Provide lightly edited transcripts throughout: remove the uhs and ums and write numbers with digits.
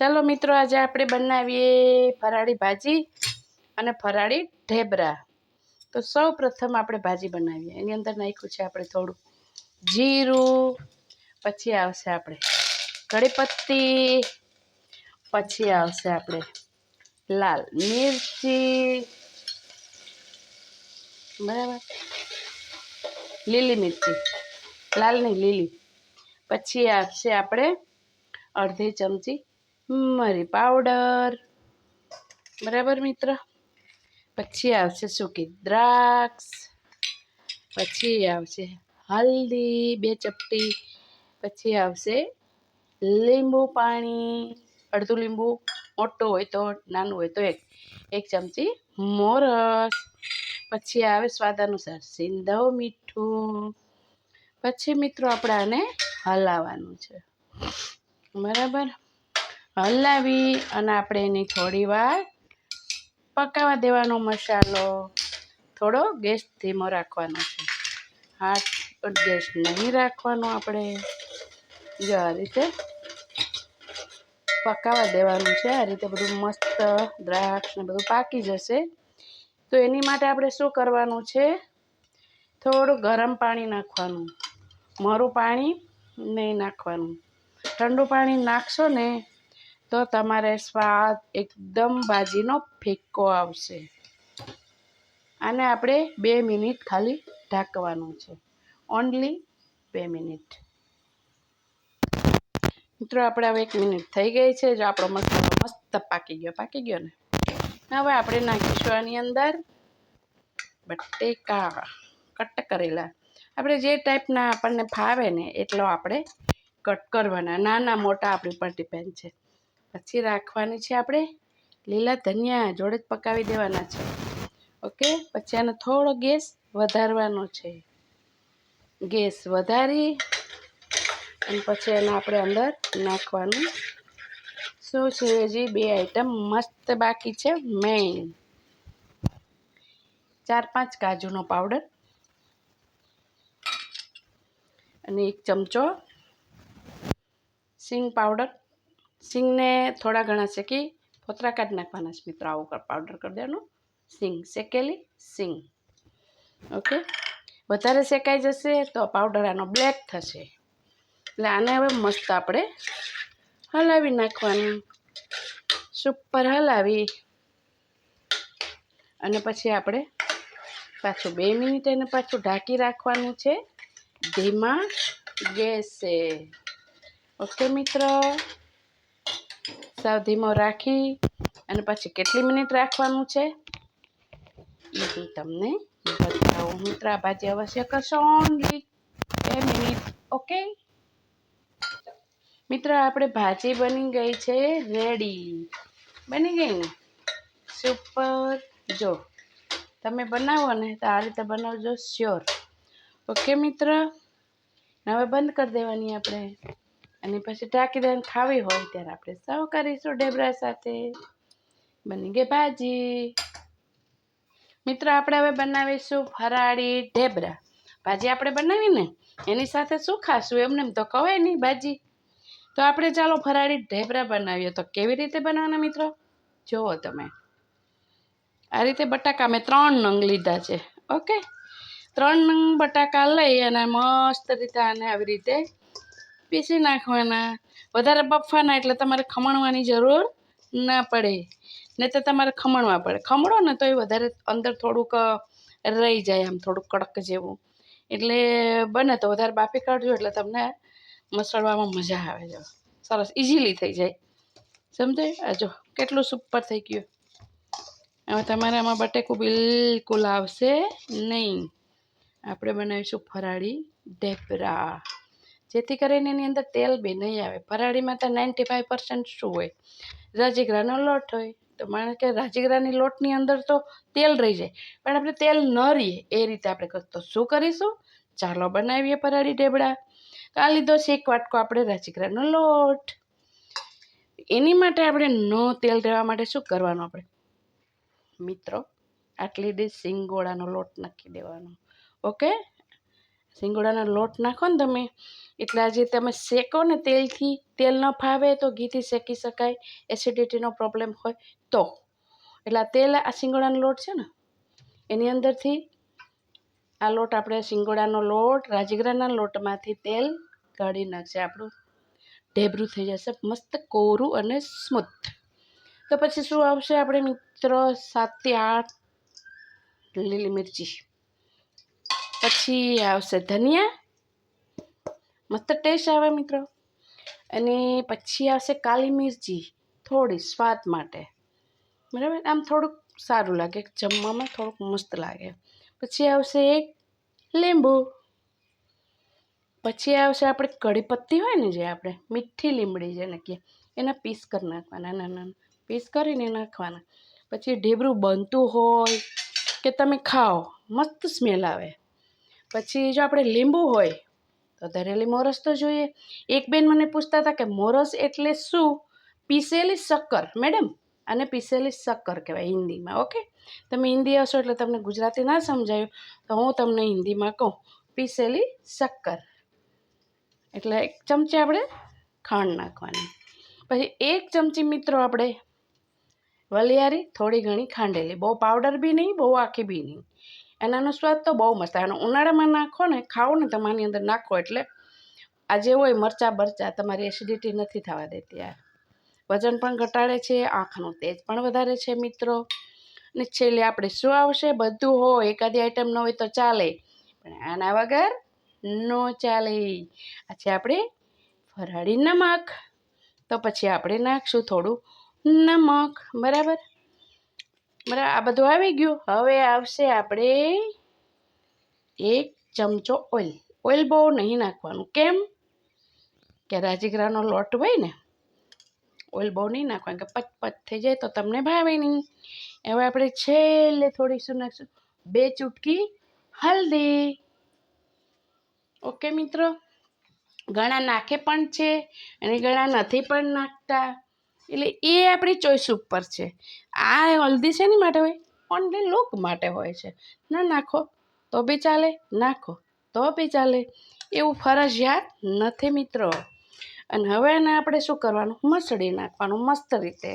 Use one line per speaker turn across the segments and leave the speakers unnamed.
ચાલો મિત્રો, આજે આપણે બનાવીએ ફરાળી ભાજી અને ફરાળી ઢેબરા। તો સૌ પ્રથમ આપણે ભાજી બનાવીએ। એની અંદર નાખ્યું છે આપણે થોડું જીરું, પછી આવશે આપણે કઢી પત્તી, પછી આવશે આપણે લાલ મિર્ચી, બરાબર, લીલી મિર્ચી, લાલ નહીં લીલી, પછી આવશે આપણે અડધી ચમચી મરી પાવડર, બરાબર મિત્ર, પછી આવશે સૂકી દ્રાક્ષ, પછી આવશે હલ્દી 2 ચપટી, પછી આવશે લીંબુ પાણી, અડધું લીંબુ, મોટું હોય તો નાનું હોય તો એક ચમચી મોરસ, પછી આવે સ્વાદ અનુસાર સિંધવ મીઠું। પછી મિત્રો આપણે આને હલાવવાનું છે, બરાબર। હલાવી અને આપણે એની થોડી વાર પકાવવા દેવાનો મસાલો। થોડો ગેસ ધીમો રાખવાનો છે, હાથ ગેસ નહીં રાખવાનો આપણે। જો આ રીતે પકાવવા દેવાનું છે। આ રીતે બધું મસ્ત દ્રાક્ષ ને બધું પાકી જશે તો એની માટે આપણે શું કરવાનું છે, થોડું ગરમ પાણી નાખવાનું, મોરું પાણી નહીં નાખવાનું। ઠંડુ પાણી નાખશો ને તો તમારે સ્વાદ એકદમ ભાજીનો ફિક્કો આવશે। આને આપણે 2 મિનિટ ખાલી ઢાંકવાનું છે, ઓનલી 2 મિનિટ। મિત્રો આપણે હવે 1 મિનિટ થઈ ગઈ છે। જો આપણો મસાલો મસ્ત પાકી ગયો ને, હવે આપણે નાખીશું આની અંદર બટેકા કટ કરેલા। આપણે જે ટાઈપના આપણને ફાવે ને એટલો આપણે કટ કરવાના, નાના મોટા આપણી પર ડિપેન્ડ છે। પછી રાખવાની છે આપણે લીલા ધનિયા, જોડે જ પકાવી દેવાના છે, ઓકે। પછી આનો થોડો ગેસ વધારવાનો છે, ગેસ વધારી અને પછી એને આપણે અંદર નાખવાનું શું છે, હજી 2 આઈટમ મસ્ત બાકી છે મેઇન। 4-5 કાજુનો પાવડર અને 1 ચમચો સિંગ પાવડર। સિંગને થોડા ઘણા શેકી ફોતરા કાઢી નાખવાના છે મિત્રો, આવું પાવડર કરી દેવાનું, સિંગ શેકેલી સિંગ, ઓકે। વધારે શેકાઈ જશે તો પાવડર આનો બ્લેક થશે, એટલે આને હવે મસ્ત આપણે હલાવી નાખવાનું, સુપર હલાવી અને પછી આપણે પાછું 2 મિનિટ એને પાછું ઢાંકી રાખવાનું છે ધીમા ગેસે, ઓકે મિત્ર। સાવ ધીમો રાખી અને પછી કેટલી મિનિટ રાખવાનું છે એ હું તમને બતાવું મિત્ર। આ ભાજી અવશ્ય કરશો, ઓનલી 2 મિનિટ, ઓકે મિત્ર। આપણે ભાજી બની ગઈ છે રેડી, બની ગઈ ને, સુપર। જો તમે બનાવો ને તો આ રીતે બનાવજો શ્યોર, ઓકે મિત્ર। હવે બંધ કરી દેવાની આપણે અને પછી ઢાંકી દઈને ખાવી હોય ત્યારે આપણે સર્વ કરીશું ઢેબરા સાથે। બની ગઈ ભાજી મિત્ર। આપણે હવે બનાવીશું ફરાળી ઢેબરા। ભાજી આપણે બનાવી ને એની સાથે શું ખાશું, એમને તો ખવાય નહીં ભાજી, તો આપણે ચાલો ફરાળી ઢેબરા બનાવીએ। તો કેવી રીતે બનાવવાના મિત્રો, જુઓ તમે। આ રીતે બટાકા મેં 3 નંગ લીધા છે, ઓકે। 3 નંગ બટાકા લઈ અને મસ્ત રીતે આને આવી રીતે પીસી નાખવાના। વધારે બફવાના એટલે તમારે ખમણવાની જરૂર ના પડે, નહીં તો તમારે ખમણવા પડે, ખમણો ને તો એ વધારે અંદર થોડુંક રહી જાય, આમ થોડુંક કડક જેવું, એટલે બને તો વધારે બાફી કાઢજો, એટલે તમને મસળવામાં મજા આવે, જો સરસ ઇઝીલી થઈ જાય, સમજાય। આ જો કેટલું સુપર થઈ ગયું। હવે તમારે આમાં બટેકું બિલકુલ આવશે નહીં। આપણે બનાવીશું ફરાળી ઢેબરા, જેથી કરીને એની અંદર તેલ બી નહીં આવે। ફરાળીમાં તો 95% શું હોય, રાજગરાનો લોટ હોય, તો માનો કે રાજગરાની લોટની અંદર તો તેલ રહી જાય, પણ આપણે તેલ ન રહીએ એ રીતે આપણે તો શું કરીશું, ચાલો બનાવીએ ફરાળી ઢેબરા। તો આ લીધો છે 1 વાટકો આપણે રાજગરાનો લોટ। એની માટે આપણે નો તેલ રહેવા માટે શું કરવાનું આપણે મિત્રો, આટલી ડીશ સિંગોળાનો લોટ નાખી દેવાનો, ઓકે। સિંગોડાનો લોટ નાખો ને તમે એટલે આજે તમે શેકો ને તેલથી, તેલ ન ફાવે તો ઘીથી શેકી શકાય, એસિડિટીનો પ્રોબ્લેમ હોય તો. એટલે આ તેલ આ સિંગોડાનો લોટ છે ને એની અંદરથી આ લોટ આપણે સિંગોડાનો લોટ રાજગરાના લોટમાંથી તેલ કાઢી નાખશે, આપણું ઢેબરું થઈ જશે મસ્ત કોરું અને સ્મૂથ. તો પછી શું આવશે આપણે મિત્રો 7 થી 8 લીલી મિરચી, પછી આવશે ધનિયા, મસ્ત ટેસ્ટ આવે મિત્રો. અને પછી આવશે કાળી મિરચી થોડી સ્વાદ માટે, બરાબર, આમ થોડુંક સારું લાગે જમવામાં, થોડુંક મસ્ત લાગે. પછી આવશે એક લીંબુ, પછી આવશે આપણે કઢી પત્તી હોય ને જે આપણે મીઠી લીમડી જેને કે એના પીસ કરી નાખવાના, નાના પીસ કરીને નાખવાના. પછી ઢેબરું બનતું હોય કે તમે ખાઓ મસ્ત સ્મેલ આવે. પછી જો આપણે લીંબુ હોય તો ધરેલી મોરસ તો જોઈએ. એક બેન મને પૂછતા હતા કે મોરસ એટલે શું? પીસેલી શક્કર મેડમ, આને પીસેલી શક્કર કહેવાય હિન્દીમાં. ઓકે, તમે હિન્દી હશો એટલે તમને ગુજરાતી ના સમજાયું તો હું તમને હિન્દીમાં કહું, પીસેલી શક્કર. એટલે 1 ચમચી આપણે ખાંડ નાખવાની. પછી 1 ચમચી મિત્રો આપણે વલિયારી થોડી ઘણી ખાંડેલી, બહુ પાવડર બી નહીં બહુ આખી બી નહીં. એનાનો સ્વાદ તો બહુ મસ્ત આવે. ઉનાળામાં નાખો ને, ખાઓ ને તમારી અંદર નાખો એટલે આ જે હોય મરચાં બરચાં તમારી એસિડિટી નથી થવા દેતી. આ વજન પણ ઘટાડે છે, આંખનું તેજ પણ વધારે છે મિત્રો. અને છેલ્લે આપણે શું આવશે? બધું હોય, એકાદી આઈટમ ન હોય તો ચાલે પણ આના વગર નો ચાલે. આ છે આપણે ફરાળી નમક. તો પછી આપણે નાખશું થોડું નમક, બરાબર. આ બધું આવી ગયું. હવે આવશે આપણે 1 ચમચો ઓઇલ. ઓઇલ બહુ નહીં નાખવાનું, કેમ કે રાજગરાનો લોટ હોય ને, ઓઇલ બહુ નહીં નાખવાનું કે પચ પચ થઈ જાય તો તમને ભાવે નહીં. હવે આપણે છેલ્લે થોડી શું નાખશું? 2 ચૂટકી હલ્દી. ઓકે મિત્રો, ઘણા નાખે પણ છે અને ઘણા નથી પણ નાખતા, એટલે એ આપણી ચોઈસ ઉપર છે. આ હલ્દી શેની માટે હોય? ઓનલી લુક માટે હોય છે. ના નાખો તો બી ચાલે, નાખો તો બી ચાલે, એવું ફરજિયાત નથી મિત્રો. અને હવે એને આપણે શું કરવાનું? મસળી નાખવાનું મસ્ત રીતે.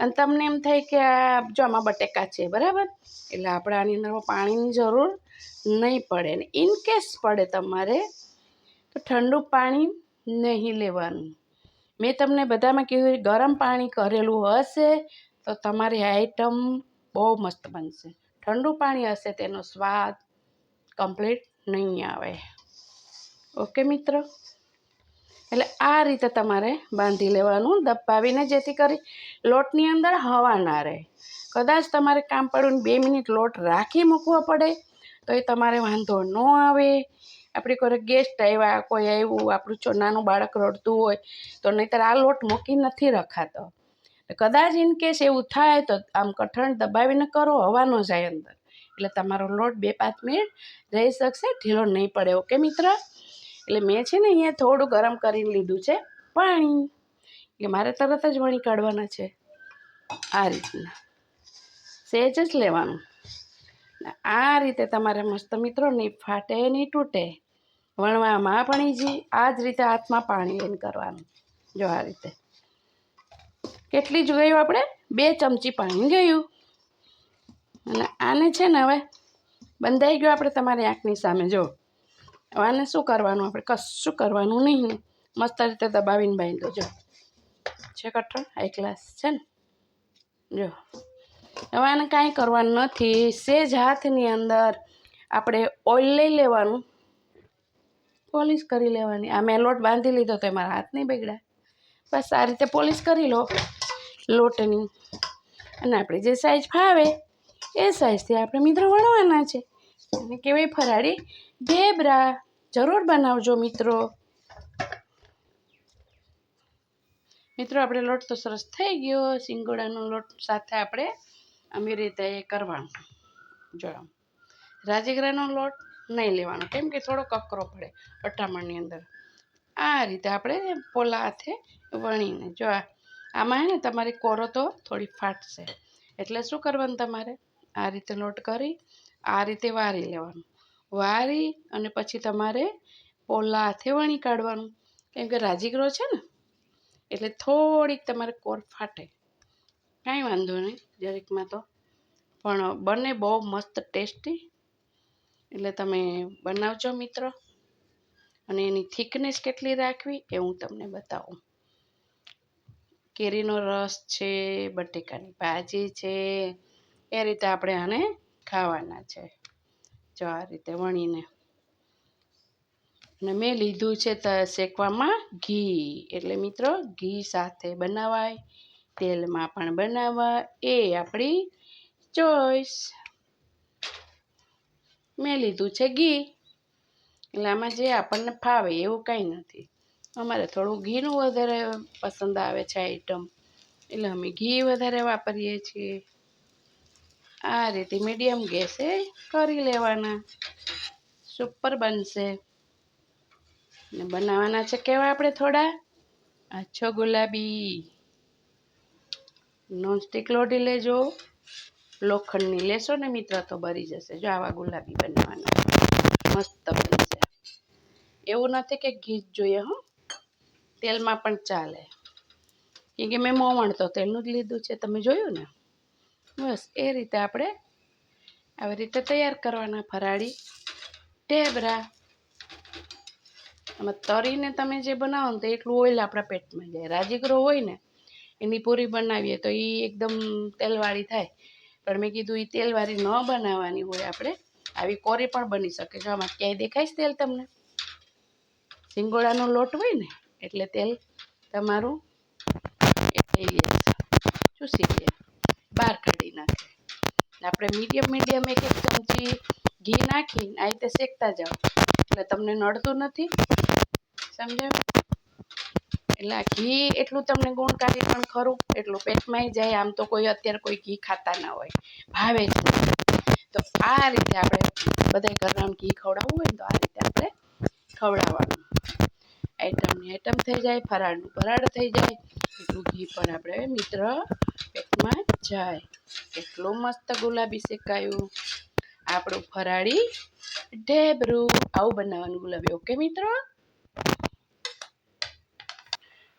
અને તમને એમ થાય કે આ જો આમાં બટેકા છે, બરાબર, એટલે આપણે આની અંદર પાણીની જરૂર નહીં પડે. ને ઇનકેસ પડે તમારે તો ઠંડુ પાણી નહીં લેવાનું. મેં તમને બધામાં કીધું ગરમ પાણી કરેલું હશે તો તમારી આઈટમ બહુ મસ્ત બનશે. ઠંડુ પાણી હશે તેનો સ્વાદ કમ્પ્લીટ નહીં આવે. ઓકે મિત્રો, એટલે આ રીતે તમારે બાંધી લેવાનું દબાવીને, જેથી કરી લોટની અંદર હવા ના રહે. કદાચ તમારે કામ પડ્યું 2 મિનિટ લોટ રાખી મૂકવો પડે તો એ તમારે વાંધો ન આવે. આપણી કોઈ ગેસ્ટ આવ્યા, કોઈ આવ્યું, આપણું નાનું બાળક રડતું હોય તો નહીંતર આ લોટ મૂકી નથી રખાતો. કદાચ ઇનકેસ એવું થાય તો આમ કઠણ દબાવીને કરો, હવા ન જાય અંદર, એટલે તમારો લોટ 2-5 મિનિટ રહી શકશે, ઢીલો નહીં પડે. ઓકે મિત્ર, એટલે મેં છે ને અહીંયા થોડું ગરમ કરીને લીધું છે પાણી, એટલે મારે તરત જ વણી કાઢવાના છે. આ રીતના સહેજ જ લેવાનું. આ રીતે તમારે મસ્ત મિત્રો નહીં ફાટે નહીં તૂટે, વણવામાં પણ ઈજી. આ જ રીતે હાથમાં પાણી લઈને કરવાનું. જો આ રીતે કેટલી જ ગયું? આપણે 2 ચમચી પાણી ગયું. અને આને છે ને હવે બંધાઈ ગયું આપણે તમારી આંખની સામે. જો આને શું કરવાનું? આપણે કશું કરવાનું નહીં, મસ્ત રીતે દબાવીને બાંધી દો. જો છે કઠણ, હાઈ ક્લાસ છે ને. જો હવે આને કાંઈ કરવાનું નથી. સહેજ હાથની અંદર આપણે ઓઇલ લઈ લેવાનું, પોલિશ કરી લેવાની. આ મેં લોટ બાંધી લીધો તો મારા હાથ નહીં બગડ્યા. બસ આ રીતે પોલિશ કરી લો લોટની. અને આપણે જે સાઈઝ ફાવે એ સાઈઝથી આપણે મિત્રો વણવાના છે. અને કેવી ફરાળી ઢેબરા જરૂર બનાવજો મિત્રો. મિત્રો આપણે લોટ તો સરસ થઈ ગયો. સિંગોડાનો લોટ સાથે આપણે આવી રીતે કરવાનું. જો રાજગરાનો લોટ નહીં લેવાનો, કેમ કે થોડો કકરો પડે અટામણની અંદર. આ રીતે આપણે પોલા હાથે વણીને, જો આમાં હે ને તમારી કોરો તો થોડી ફાટશે, એટલે શું કરવાનું? તમારે આ રીતે લોટ કરી આ રીતે વારી લેવાનું. વારી અને પછી તમારે પોલા હાથે વણી કાઢવાનું, કેમ કે રાજગરો છે ને એટલે થોડીક તમારે કોર ફાટે, કાંઈ વાંધો નહીં જરીકમાં તો, પણ બને બહુ મસ્ત ટેસ્ટી. એટલે તમે બનાવજો મિત્રો. અને એની થિકનેસ કેટલી રાખવી એ હું તમને બતાવું. કેરીનો રસ છે, બટેકાની ભાજી છે, એ રીતે આપણે આને ખાવાના છે. જો આ રીતે વણીને. અને મેં લીધું છે શેકવામાં ઘી, એટલે મિત્રો ઘી સાથે બનાવાય, તેલમાં પણ બનાવાય, એ આપણી ચોઈસ. મેં લીધું છે ઘી, એટલે આમાં જે આપણને ફાવે એવું કાંઈ નથી. અમારે થોડું ઘીનું વધારે પસંદ આવે છે આઈટમ, એટલે અમે ઘી વધારે વાપરીએ છીએ. આ રીતે મીડિયમ ગેસે કરી લેવાના, સુપર બનશે. ને બનાવવાના છે કેવા આપણે થોડા આછો ગુલાબી. નોનસ્ટિક લોઢી લેજો, લોખંડની લેશો ને મિત્ર તો બળી જશે. જો આવા ગુલાબી બનાવવાના, મસ્ત બનશે. એવું નથી કે ઘી જ જોઈએ, હો તેલમાં પણ ચાલે, કેમ કે મેં મોવણ તો તેલનું જ લીધું છે, તમે જોયું ને. બસ એ રીતે આપણે આવી રીતે તૈયાર કરવાના ફરાળી ઢેબરા. આમાં તરીને તમે જે બનાવો ને તો એટલું ઓઇલ આપણા પેટમાં જાય. રાજગરો હોય ને એની પૂરી બનાવીએ તો એ એકદમ તેલવાળી થાય, પણ મેં કીધું એ તેલવાળી ન બનાવવાની હોય, આપણે આવી કોરી પણ બની શકે. જો આમાં ક્યાંય દેખાય તેલ તમને? સિંગોડાનો લોટ હોય ને એટલે તેલ તમારું એ લઈ લે, ચૂસી લે, બહાર કાઢી નાખે. આપણે મીડિયમ એક ચમચી ઘી નાખીને આ રીતે શેકતા જાઓ, એટલે તમને નડતું નથી, સમજાયું? એટલે આ ઘી એટલું તમને ગુણકારી પણ ખરું, એટલું પેટમાંય જાય. આમ તો કોઈ અત્યારે કોઈ ઘી ખાતા ના હોય, ભાવે જ નહીં. તો આ રીતે આપણે બધા ઘરના ઘી ખવડાવવું હોય ને તો આ રીતે આપણે ખવડાવવાનું. આઈટમની આઈટમ થઈ જાય, ફરાળનું ફરાળ થઈ જાય, એટલું ઘી પણ આપણે મિત્ર પેટમાં જાય. એટલું મસ્ત ગુલાબી શેકાયું આપણું ફરાળી ઢેબરું. આવું બનાવવાનું ગુલાબી. ઓકે મિત્રો?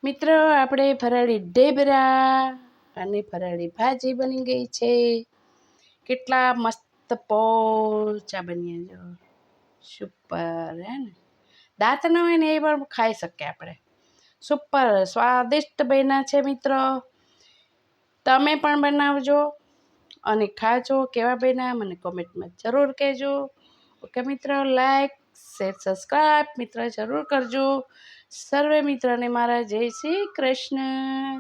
મિત્રો આપણે ફરાળી ઢેબરા અને ફરાળી ભાજી બની ગઈ છે. કેટલા મસ્ત પોચા બન્યા, જો સુપર. હે ને દાંત ન હોય ને એ પણ ખાઈ શકીએ આપણે. સુપર સ્વાદિષ્ટ બન્યા છે મિત્રો. તમે પણ બનાવજો અને ખાજો. કેવા બન્યા મને કોમેન્ટમાં જરૂર કહેજો. ઓકે મિત્રો, લાઈક શેર સબસ્ક્રાઈબ મિત્ર જરૂર કરજો. સર્વે મિત્રને મારા જય શ્રી કૃષ્ણ.